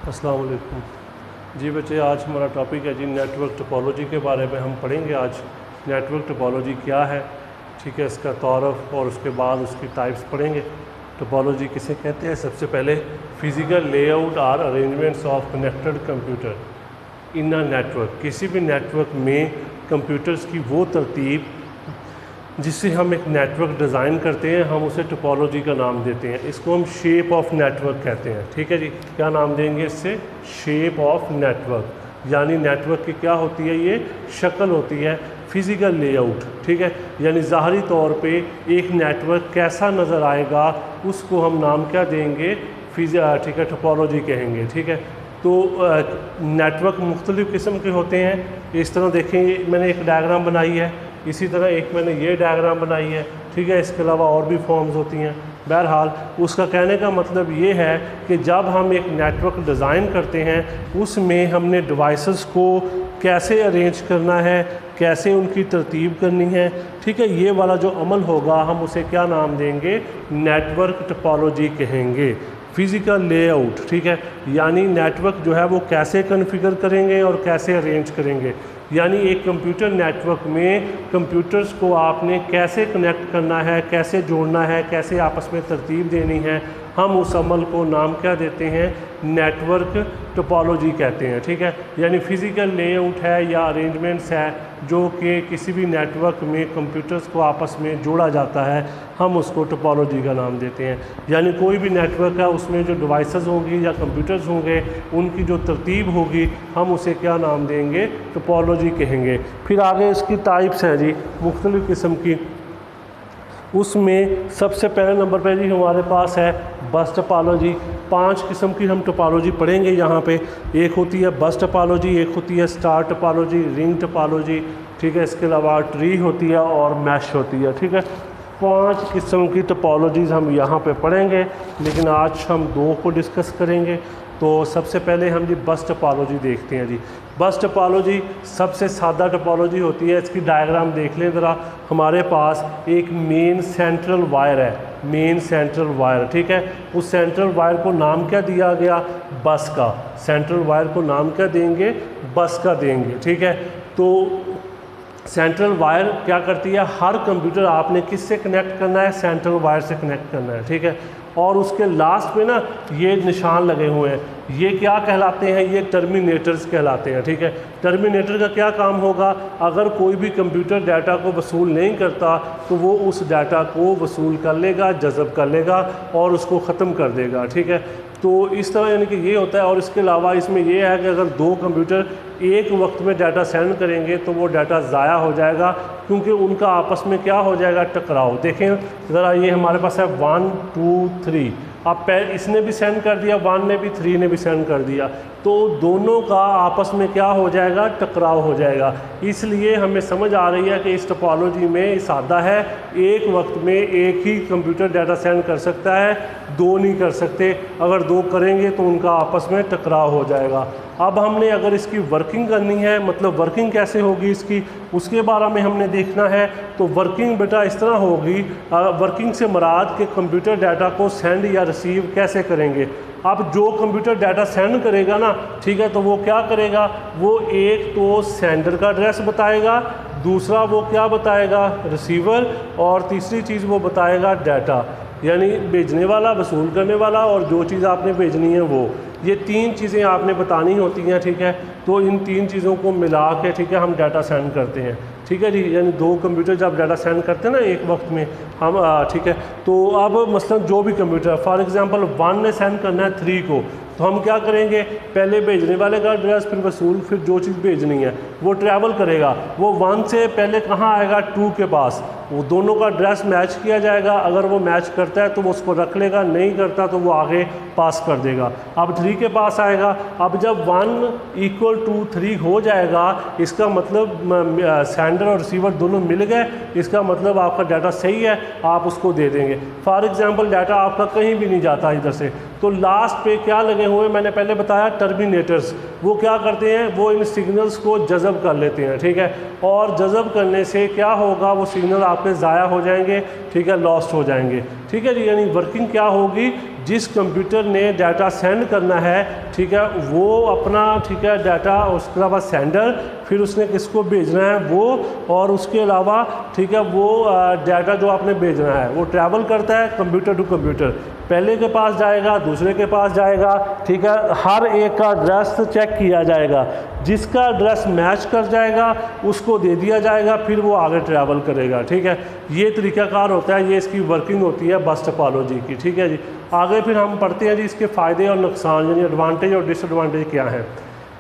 अस्सलाम वालेकुम। जी बच्चे, आज हमारा टॉपिक है जी नेटवर्क टोपोलॉजी के बारे में हम पढ़ेंगे आज। नेटवर्क टोपोलॉजी क्या है, ठीक है, इसका तारुफ और उसके बाद उसकी टाइप्स पढ़ेंगे। टोपोलॉजी किसे कहते हैं? सबसे पहले physical layout or arrangements of connected computer in a network. किसी भी नेटवर्क में कंप्यूटर्स की वो तरतीब जिससे हम एक नेटवर्क डिज़ाइन करते हैं, हम उसे टोपोलॉजी का नाम देते हैं। इसको हम शेप ऑफ नेटवर्क कहते हैं। ठीक है जी, क्या नाम देंगे इससे? Shape of network. यानी नेटवर्क की क्या होती है? ये शक्ल होती है, फिज़िकल लेआउट। ठीक है, यानी ज़ाहरी तौर पे एक नेटवर्क कैसा नज़र आएगा उसको हम नाम क्या देंगे? ठीक है, टोपोलॉजी कहेंगे। ठीक है, तो नेटवर्क मुख्तलिफ़ किस्म के होते हैं। इस तरह देखें, मैंने एक डायग्राम बनाई है, इसी तरह एक मैंने ये डायग्राम बनाई है। ठीक है, इसके अलावा और भी फॉर्म्स होती हैं। बहरहाल उसका कहने का मतलब ये है कि जब हम एक नेटवर्क डिज़ाइन करते हैं उसमें हमने डिवाइसेस को कैसे अरेंज करना है, कैसे उनकी तरतीब करनी है। ठीक है, ये वाला जो अमल होगा हम उसे क्या नाम देंगे? नेटवर्क टोपोलॉजी कहेंगे, फिज़िकल लेआउट। ठीक है, यानी नेटवर्क जो है वो कैसे कॉन्फ़िगर करेंगे और कैसे अरेंज करेंगे। यानी एक कंप्यूटर नेटवर्क में कंप्यूटर्स को आपने कैसे कनेक्ट करना है, कैसे जोड़ना है, कैसे आपस में तरतीब देनी है, हम उस अमल को नाम क्या देते हैं? नेटवर्क टोपोलॉजी कहते हैं। ठीक है, यानी फ़िज़िकल लेआउट है या अरेंजमेंट्स है जो कि किसी भी नेटवर्क में कंप्यूटर्स को आपस में जोड़ा जाता है, हम उसको टोपोलॉजी का नाम देते हैं। यानी कोई भी नेटवर्क है उसमें जो डिवाइसेस होंगी या कंप्यूटर्स होंगे उनकी जो तरतीब होगी हम उसे क्या नाम देंगे? टोपोलॉजी कहेंगे। फिर आगे इसकी टाइप्स हैं जी मुख्तलिफ़ किस्म की। उसमें सबसे पहले नंबर पे जी हमारे पास है बस टोपोलॉजी। 5 किस्म की हम टोपोलॉजी पढ़ेंगे यहाँ पे। एक होती है बस टोपोलॉजी, एक होती है स्टार टोपोलॉजी, रिंग टोपोलॉजी। ठीक है, इसके अलावा ट्री होती है और मैश होती है। ठीक है, 5 किस्म की टोपोलॉजीज़ हम यहाँ पे पढ़ेंगे, लेकिन आज हम 2 को डिस्कस करेंगे। तो सबसे पहले हम जी बस टोपोलॉजी देखते हैं जी। बस टोपोलॉजी सबसे सादा टोपोलॉजी होती है। इसकी डायग्राम देख लें ज़रा। हमारे पास एक मेन सेंट्रल वायर है, मेन सेंट्रल वायर। ठीक है, उस सेंट्रल वायर को नाम क्या दिया गया? बस का। सेंट्रल वायर को नाम क्या देंगे? बस का देंगे। ठीक है, तो सेंट्रल वायर क्या करती है? हर कंप्यूटर आपने किससे कनेक्ट करना है? सेंट्रल वायर से कनेक्ट करना है। ठीक है, और उसके लास्ट में ना ये निशान लगे हुए हैं, ये क्या कहलाते हैं? ये टर्मिनेटर्स कहलाते हैं। ठीक है, टर्मिनेटर का क्या काम होगा? अगर कोई भी कंप्यूटर डाटा को वसूल नहीं करता तो वो उस डाटा को वसूल कर लेगा, जज़ब कर लेगा और उसको ख़त्म कर देगा। ठीक है, तो इस तरह यानी कि ये होता है। और इसके अलावा इसमें ये है कि अगर 2 कंप्यूटर एक वक्त में डाटा सेंड करेंगे तो वो डाटा ज़ाया हो जाएगा, क्योंकि उनका आपस में क्या हो जाएगा? टकराव। देखें ज़रा, ये हमारे पास है 1 2 3। अब इसने भी सेंड कर दिया, 1 ने भी, 3 ने भी सेंड कर दिया, तो दोनों का आपस में क्या हो जाएगा? टकराव हो जाएगा। इसलिए हमें समझ आ रही है कि इस टोपोलॉजी में सादा है, एक वक्त में एक ही कंप्यूटर डाटा सेंड कर सकता है, 2 नहीं कर सकते। अगर 2 करेंगे तो उनका आपस में टकराव हो जाएगा। अब हमने अगर इसकी वर्किंग करनी है, मतलब वर्किंग कैसे होगी इसकी, उसके बारे में हमने देखना है। तो वर्किंग बेटा इस तरह होगी, वर्किंग से मुराद के कंप्यूटर डाटा को सेंड या रिसीव कैसे करेंगे। अब जो कंप्यूटर डाटा सेंड करेगा ना, ठीक है, तो वो क्या करेगा? वो एक तो सेंडर का एड्रेस बताएगा, दूसरा वो क्या बताएगा? रिसीवर, और तीसरी चीज़ वो बताएगा डाटा, यानी भेजने वाला, वसूल करने वाला, और जो चीज़ आपने भेजनी है वो। ये 3 चीज़ें आपने बतानी होती हैं। ठीक है, तो इन 3 चीज़ों को मिला के, ठीक है, हम डाटा सेंड करते हैं। ठीक है जी, यानी 2 कंप्यूटर जब डाटा सेंड करते हैं ना एक वक्त में हम, ठीक है, तो अब मसलन जो भी कंप्यूटर, फॉर एग्जांपल 1 ने सेंड करना है 3 को, तो हम क्या करेंगे? पहले भेजने वाले का एड्रेस, फिर वसूल, फिर जो चीज़ भेजनी है वो ट्रैवल करेगा। वो 1 से पहले कहाँ आएगा? 2 के पास। वो दोनों का एड्रेस मैच किया जाएगा। अगर वो मैच करता है तो वो उसको रख लेगा, नहीं करता तो वो आगे पास कर देगा। अब 3 के पास आएगा। अब जब 1 = 3 हो जाएगा, इसका मतलब सेंडर और रिसीवर दोनों मिल गए, इसका मतलब आपका डाटा सही है, आप उसको दे देंगे। फॉर एग्जांपल डाटा आपका कहीं भी नहीं जाता इधर से, तो लास्ट पे क्या लगे हुए? मैंने पहले बताया टर्मिनेटर्स। वो क्या करते हैं? वो इन सिग्नल्स को जज़ब कर लेते हैं। ठीक है, और जज़ब करने से क्या होगा? वो सिग्नल आपके ज़ाया हो जाएंगे। ठीक है, लॉस्ट हो जाएंगे। ठीक है जी, यानी वर्किंग क्या होगी? जिस कंप्यूटर ने डाटा सेंड करना है, ठीक ठीक है, वो अपना ठीक है डाटा, उसके अलावा सेंडर, फिर उसने किसको भेजना है वो, और उसके अलावा ठीक है वो डाटा जो आपने भेजना है वो ट्रैवल करता है कंप्यूटर टू कंप्यूटर, पहले के पास जाएगा, दूसरे के पास जाएगा, ठीक है, हर एक का एड्रेस चेक किया जाएगा, जिसका एड्रेस मैच कर जाएगा उसको दे दिया जाएगा, फिर वो आगे ट्रैवल करेगा। ठीक है, ये तरीक़ाकार होता है, ये इसकी वर्किंग होती है बस टोपोलॉजी की। ठीक है जी, आगे फिर हम पढ़ते हैं जी इसके फ़ायदे और नुकसान, यानी एडवांटेज और डिसएडवांटेज क्या है।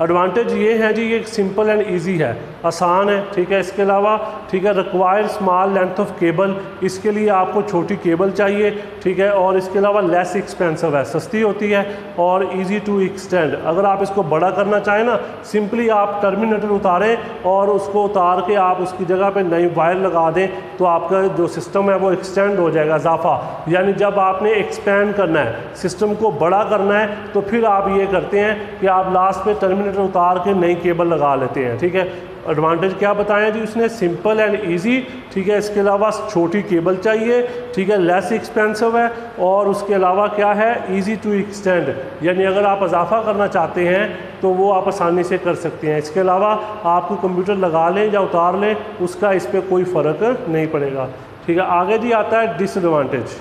एडवांटेज ये है जी, ये सिंपल एंड इजी है, आसान है। ठीक है, इसके अलावा ठीक है require small length of cable, इसके लिए आपको छोटी केबल चाहिए। ठीक है, और इसके अलावा लेस एक्सपेंसिव है, सस्ती होती है, और इजी टू एक्सटेंड। अगर आप इसको बड़ा करना चाहें ना, सिंपली आप टर्मिनेटर उतारें और उसको उतार के आप उसकी जगह पे नई वायर लगा दें, तो आपका जो सिस्टम है वो एक्सटेंड हो जाएगा, इजाफा। यानी जब आपने एक्सपेंड करना है, सिस्टम को बड़ा करना है, तो फिर आप ये करते हैं कि आप लास्ट पे टर्मिनेटर उतार के नई केबल लगा लेते हैं। ठीक है, एडवांटेज क्या बताया जी उसने, सिंपल एंड इजी। ठीक है, इसके अलावा छोटी केबल चाहिए, ठीक है, लेस एक्सपेंसिव है, और उसके अलावा क्या है, इजी टू एक्सटेंड, यानी अगर आप इजाफा करना चाहते हैं तो वो आप आसानी से कर सकते हैं। इसके अलावा आपको कंप्यूटर लगा लें या उतार लें, उसका इस पर कोई फ़र्क नहीं पड़ेगा। ठीक है, आगे जी आता है डिसएडवांटेज।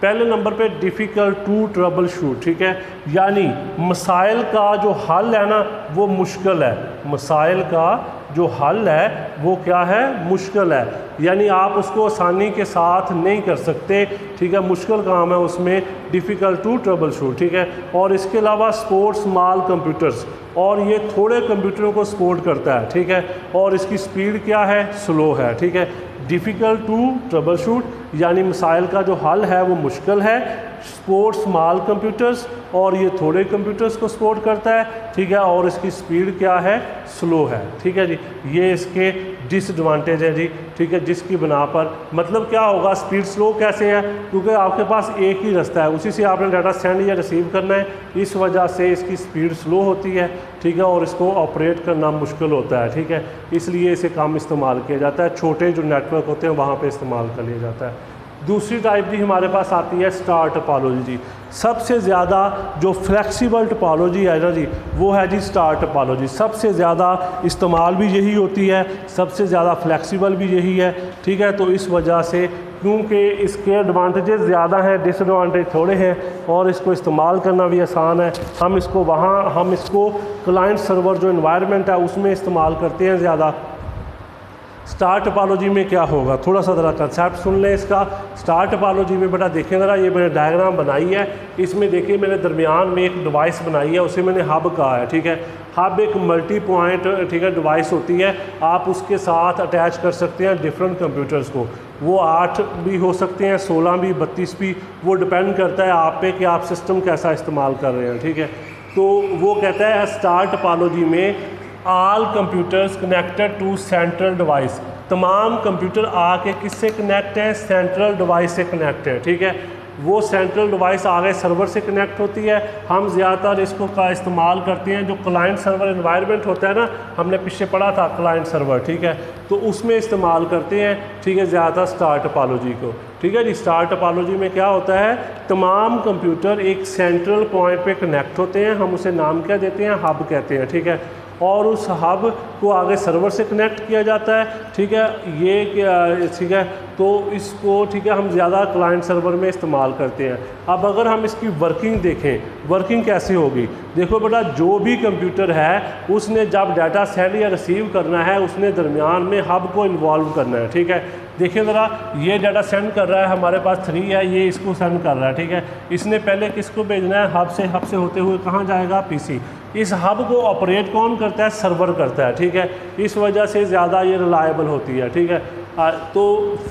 पहले नंबर पे डिफ़िकल्ट टू ट्रबल शूट। ठीक है, यानी मसाइल का जो हल है ना वो मुश्किल है, मसाइल का जो हल है वो क्या है, मुश्किल है, यानी आप उसको आसानी के साथ नहीं कर सकते। ठीक है, मुश्किल काम है उसमें, डिफ़िकल्ट टू ट्रबल शूट। ठीक है, और इसके अलावा सपोर्ट स्मॉल कंप्यूटर्स, और ये थोड़े कंप्यूटरों को सपोर्ट करता है। ठीक है, और इसकी स्पीड क्या है, स्लो है। ठीक है, डिफ़िकल्ट टू ट्रबल शूट यानी मसाइल का जो हल है वो मुश्किल है, सपोर्ट स्मॉल कंप्यूटर्स, और ये थोड़े कंप्यूटर्स को सपोर्ट करता है। ठीक है, और इसकी स्पीड क्या है, स्लो है। ठीक है जी, ये इसके डिसएडवांटेज है जी। ठीक है, जिसकी बिना पर मतलब क्या होगा, स्पीड स्लो कैसे है, क्योंकि आपके पास एक ही रास्ता है, उसी से आपने डाटा सेंड या रिसीव करना है, इस वजह से इसकी स्पीड स्लो होती है। ठीक है, और इसको ऑपरेट करना मुश्किल होता है। ठीक है, इसलिए इसे कम इस्तेमाल किया जाता है, छोटे जो नेटवर्क होते हैं वहाँ पर इस्तेमाल कर लिया जाता है। दूसरी टाइप जी हमारे पास आती है स्टार टोपोलॉजी जी। सबसे ज़्यादा जो फ्लेक्सिबल टोपोलॉजी है ना जी, वो है जी स्टार टोपोलॉजी। सबसे ज़्यादा इस्तेमाल भी यही होती है, सबसे ज़्यादा फ्लेक्सिबल भी यही है। ठीक है, तो इस वजह से क्योंकि इसके एडवांटेजेस ज़्यादा हैं, डिसएडवांटेज थोड़े हैं, और इसको इस्तेमाल करना भी आसान है। हम इसको क्लाइंट सर्वर जो इन्वायरमेंट है उसमें इस्तेमाल करते हैं ज़्यादा। स्टार टोपोलॉजी में क्या होगा, थोड़ा सा ज़रा कंसेप्ट सुन लें इसका। स्टार टोपोलॉजी में बेटा देखें ज़रा, ये मैंने डायग्राम बनाई है, इसमें देखिए मैंने दरमियान में एक डिवाइस बनाई है, उसे मैंने हब कहा है। ठीक है, हब एक मल्टी पॉइंट ठीक है डिवाइस होती है, आप उसके साथ अटैच कर सकते हैं डिफरेंट कंप्यूटर्स को। वो 8 भी हो सकते हैं, 16 भी, 32 भी, वो डिपेंड करता है आप पे कि आप सिस्टम कैसा इस्तेमाल कर रहे हैं। ठीक है, तो वो कहता है स्टार टोपोलॉजी में all computers connected to central device, तमाम कंप्यूटर आके किससे कनेक्ट हैं, सेंट्रल डिवाइस से कनेक्ट है। ठीक है, वो सेंट्रल डिवाइस आगे सर्वर से कनेक्ट होती है। हम ज़्यादातर इसको का इस्तेमाल करते हैं जो क्लाइंट सर्वर एनवायरनमेंट होता है ना, हमने पीछे पढ़ा था क्लाइंट सर्वर। ठीक है, तो उसमें इस्तेमाल करते हैं। ठीक है, ज़्यादातर स्टार टोपोलॉजी को। ठीक है जी, स्टार टोपोलॉजी में क्या होता है, तमाम कंप्यूटर एक सेंट्रल पॉइंट पे कनेक्ट होते हैं, हम उसे नाम क्या देते हैं, हब कहते हैं। ठीक है, और उस हब को आगे सर्वर से कनेक्ट किया जाता है। ठीक है, ये क्या, ठीक है, तो इसको ठीक है हम ज़्यादा क्लाइंट सर्वर में इस्तेमाल करते हैं। अब अगर हम इसकी वर्किंग देखें, वर्किंग कैसे होगी, देखो बेटा, जो भी कंप्यूटर है उसने जब डाटा सेंड या रिसीव करना है, उसने दरमियान में हब को इन्वॉल्व करना है। ठीक है, देखिए ज़रा, ये डाटा सेंड कर रहा है, हमारे पास 3 है, ये इसको सेंड कर रहा है। ठीक है, इसने पहले किसको भेजना है, हब से होते हुए कहाँ जाएगा, पीसी। इस हब को ऑपरेट कौन करता है, सर्वर करता है। ठीक है, इस वजह से ज़्यादा ये रिलायबल होती है। ठीक है, तो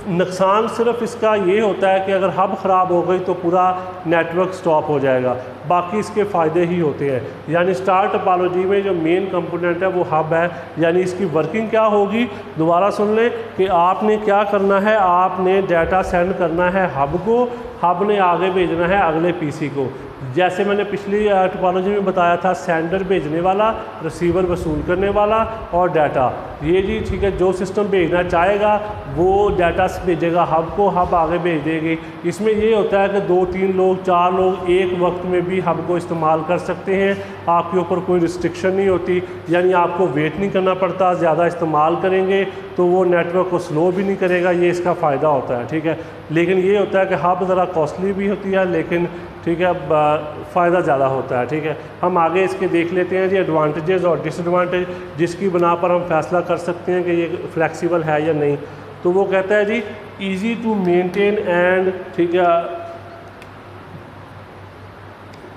नुकसान सिर्फ इसका ये होता है कि अगर हब ख़राब हो गई तो पूरा नेटवर्क स्टॉप हो जाएगा, बाकी इसके फ़ायदे ही होते हैं। यानी स्टार टोपोलॉजी में जो मेन कंपोनेंट है वो हब है। यानी इसकी वर्किंग क्या होगी, दोबारा सुन लें कि आपने क्या करना है, आपने डाटा सेंड करना है हब को, हब ने आगे भेजना है अगले पीसी को। जैसे मैंने पिछली टोपोलॉजी में बताया था, सेंडर भेजने वाला, रिसीवर वसूल करने वाला और डाटा, ये जी ठीक है। जो सिस्टम भेजना चाहेगा वो डाटा भेजेगा हब को, हब आगे भेज देगी। इसमें ये होता है कि 2-3 लोग 4 लोग एक वक्त में भी हब को इस्तेमाल कर सकते हैं, आपके ऊपर कोई रिस्ट्रिक्शन नहीं होती, यानी आपको वेट नहीं करना पड़ता। ज़्यादा इस्तेमाल करेंगे तो वो नेटवर्क को स्लो भी नहीं करेगा, ये इसका फ़ायदा होता है, ठीक है। लेकिन ये होता है कि हब ज़रा कॉस्टली भी होती है, लेकिन ठीक है फ़ायदा ज़्यादा होता है, ठीक है। हम आगे इसके देख लेते हैं जी एडवांटेजेस और डिसएडवांटेज, जिसकी बना पर हम फैसला कर सकते हैं कि ये फ्लेक्सिबल है या नहीं। तो वो कहता है जी ईजी टू मेंटेन एंड ठीक है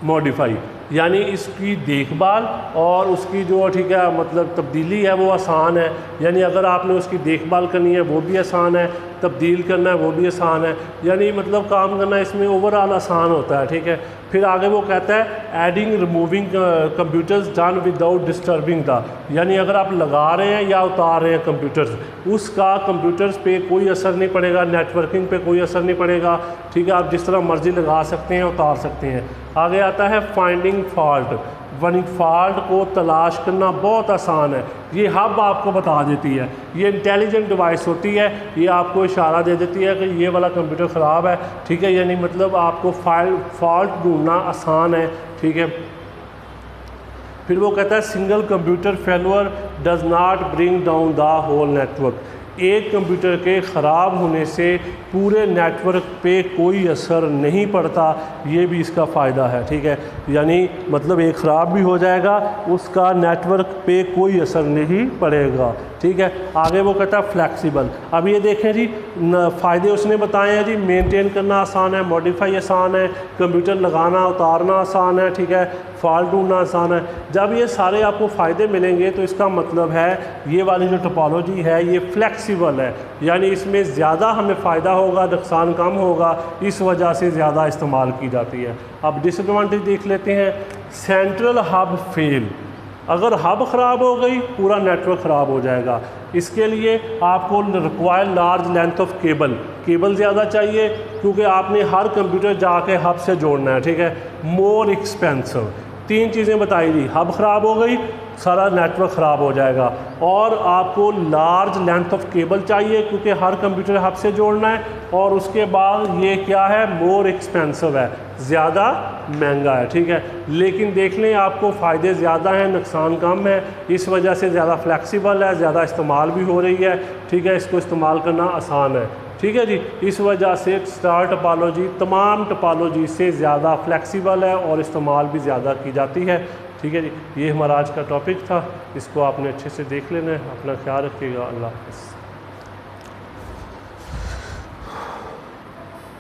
मॉडिफाई, यानी इसकी देखभाल और उसकी जो ठीक है मतलब तब्दीली है वो आसान है। यानी अगर आपने उसकी देखभाल करनी है वो भी आसान है, तब्दील करना है वो भी आसान है, यानी मतलब काम करना इसमें ओवरऑल आसान होता है, ठीक है। फिर आगे वो कहता है adding removing computers done without disturbing the, यानी अगर आप लगा रहे हैं या उतार रहे हैं कंप्यूटर्स, उसका कंप्यूटर्स पे कोई असर नहीं पड़ेगा, नेटवर्किंग पे कोई असर नहीं पड़ेगा, ठीक है। आप जिस तरह मर्जी लगा सकते हैं, उतार सकते हैं। आगे आता है फाइंडिंग फॉल्ट, यानी फॉल्ट को तलाश करना बहुत आसान है, ये हब आपको बता देती है। ये इंटेलिजेंट डिवाइस होती है, ये आपको इशारा दे देती है कि ये वाला कंप्यूटर ख़राब है, ठीक है। यानी मतलब आपको फॉल्ट ढूंढना आसान है, ठीक है। फिर वो कहता है single computer failure does not bring down the whole network, एक कंप्यूटर के ख़राब होने से पूरे नेटवर्क पे कोई असर नहीं पड़ता, ये भी इसका फ़ायदा है, ठीक है। यानी मतलब एक ख़राब भी हो जाएगा, उसका नेटवर्क पे कोई असर नहीं पड़ेगा, ठीक है। आगे वो कहता है फ्लैक्सिबल। अब ये देखें जी फ़ायदे उसने बताए हैं जी, मेंटेन करना आसान है, मॉडिफाई आसान है, कंप्यूटर लगाना उतारना आसान है, ठीक है, फॉल्ट ढूंढना आसान है। जब ये सारे आपको फ़ायदे मिलेंगे तो इसका मतलब है ये वाली जो टोपोलॉजी है ये फ्लेक्सिबल है, यानी इसमें ज़्यादा हमें फ़ायदा होगा, नुकसान कम होगा, इस वजह से ज़्यादा इस्तेमाल की जाती है। अब डिसएडवांटेज देख लेते हैं। सेंट्रल हब फेल, अगर हब ख़राब हो गई पूरा नेटवर्क ख़राब हो जाएगा। इसके लिए आपको require large length of cable ज़्यादा चाहिए, क्योंकि आपने हर कंप्यूटर जाके हब से जोड़ना है, ठीक है। मोर एक्सपेंसिव, 3 चीज़ें बताई थी, हब ख़राब हो गई सारा नेटवर्क ख़राब हो जाएगा, और आपको लार्ज लेंथ ऑफ केबल चाहिए क्योंकि हर कंप्यूटर हब से जोड़ना है, और उसके बाद ये क्या है मोर एक्सपेंसिव है, ज़्यादा महंगा है, ठीक है। लेकिन देख लें आपको फ़ायदे ज़्यादा हैं, नुकसान कम है, इस वजह से ज़्यादा फ्लेक्सिबल है, ज़्यादा इस्तेमाल भी हो रही है, ठीक है। इसको इस्तेमाल करना आसान है, ठीक है जी। इस वजह से स्टार टोपोलॉजी तमाम टोपोलॉजी से ज़्यादा फ्लेक्सिबल है और इस्तेमाल भी ज़्यादा की जाती है, ठीक है जी। ये हमारा आज का टॉपिक था, इसको आपने अच्छे से देख लेना है। अपना ख्याल रखिएगा, अल्लाह हाफ़िज़।